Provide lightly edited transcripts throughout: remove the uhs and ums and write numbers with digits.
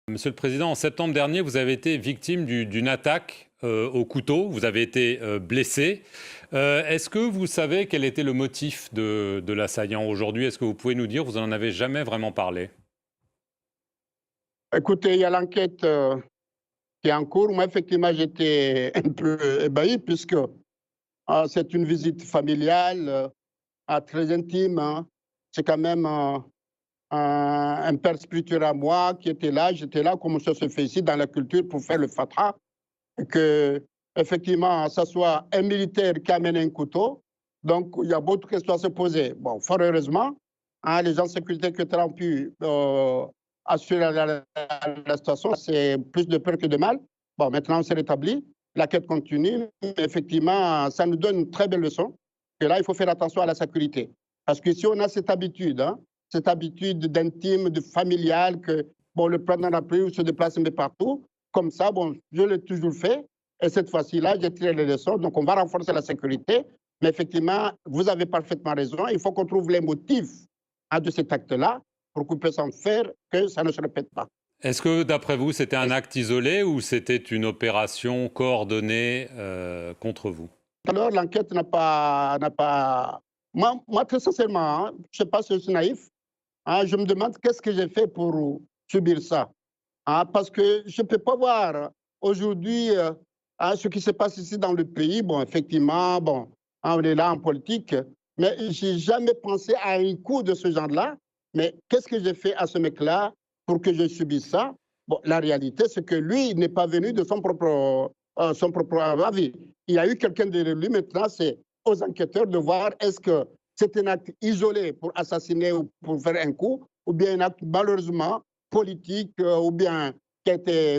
Monsieur le Président, en septembre dernier, vous avez été victime d'une attaque au couteau. Vous avez été blessé. Est-ce que vous savez quel était le motif de l'assaillant aujourd'hui? Est-ce que vous pouvez nous dire? Vous n'en avez jamais vraiment parlé. Écoutez, il y a l'enquête qui est en cours. Moi, effectivement, j'étais un peu ébahi puisque c'est une visite familiale très intime, hein. C'est quand même un père spirituel à moi qui était là. J'étais là, comme ça se fait ici dans la culture, pour faire le fatha. Et que, effectivement, ça soit un militaire qui amène un couteau. Donc, il y a beaucoup de questions à se poser. Bon, fort heureusement, les gens de sécurité qui ont pu assurer la situation, c'est plus de peur que de mal. Bon, maintenant, on s'est rétabli. La quête continue. Mais effectivement, ça nous donne une très belle leçon. Que là, il faut faire attention à la sécurité. Parce que si on a cette habitude d'intime, de familial, que bon, le président de la République se déplace un peu partout, comme ça, bon, je l'ai toujours fait. Et cette fois-ci-là, j'ai tiré les leçons. Donc, on va renforcer la sécurité. Mais effectivement, vous avez parfaitement raison. Il faut qu'on trouve les motifs de cet acte-là pour qu'on puisse en faire que ça ne se répète pas. Est-ce que, d'après vous, c'était un acte isolé ou c'était une opération coordonnée contre vous? Alors, l'enquête n'a pas... Moi, très sincèrement, je ne sais pas si je suis naïf. Je me demande qu'est-ce que j'ai fait pour subir ça. Parce que je ne peux pas voir aujourd'hui ce qui se passe ici dans le pays. Bon, effectivement, bon, on est là en politique, mais je n'ai jamais pensé à un coup de ce genre-là. Mais qu'est-ce que j'ai fait à ce mec-là pour que je subisse ça? Bon, la réalité, c'est que lui, il n'est pas venu de son propre avis. Il y a eu quelqu'un derrière lui. Maintenant, c'est aux enquêteurs de voir est-ce que c'est un acte isolé pour assassiner ou pour faire un coup, ou bien un acte malheureusement politique ou bien qui a été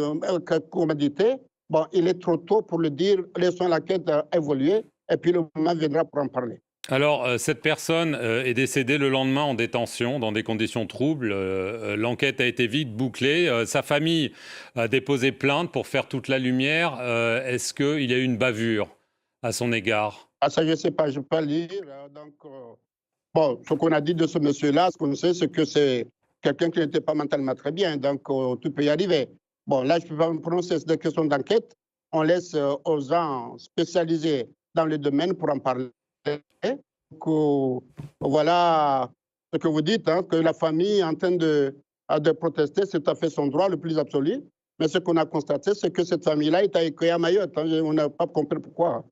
commandité. Bon, il est trop tôt pour le dire. Laissons l'enquête évoluer et puis le moment viendra pour en parler. Alors, cette personne est décédée le lendemain en détention, dans des conditions troubles. L'enquête a été vite bouclée. Sa famille a déposé plainte pour faire toute la lumière. Est-ce qu'il y a eu une bavure à son égard? Ça, je ne sais pas, je ne peux pas lire. Donc, bon, ce qu'on a dit de ce monsieur-là, ce qu'on sait, c'est que c'est quelqu'un qui n'était pas mentalement très bien. Donc, tout peut y arriver. Bon, là, je ne peux pas me prononcer sur des questions d'enquête. On laisse aux gens spécialisés dans le domaine pour en parler. Donc, voilà ce que vous dites, que la famille est en train de protester, c'est tout à fait son droit le plus absolu. Mais ce qu'on a constaté, c'est que cette famille-là est accueillie à Mayotte. On n'a pas compris pourquoi.